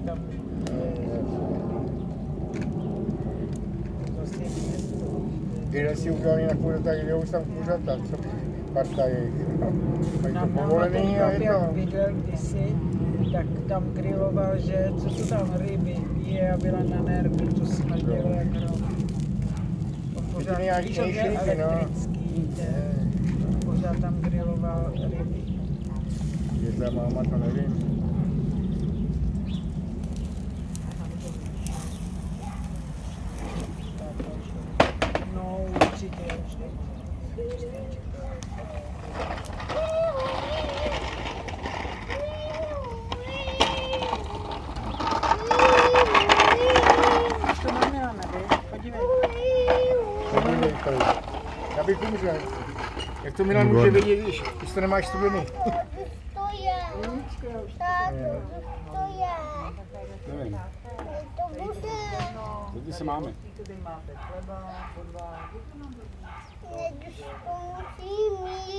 tam zase město. Kde si udělali na kuřata, kde už tam kuřata, co parta jejich. Mají to Nám povolený a je to. bydlel kdysi, tak tam griloval, že co to tam ryby je a byla na nervy, to smrdělo jak hrom. On pořád, nějaký víš, on je nejšejky, no. elektrický, pořád tam griloval ryby. Je ta máma, to nevím. No určitě už teď. To máme, podívej. Podívej tady. Já bych umřel. Jak to Milan může vidět, když to nemáš studený? To je. To je. Nevím, To bude. tady se máme. Tady máte chleba, podvá. Když to musí mít.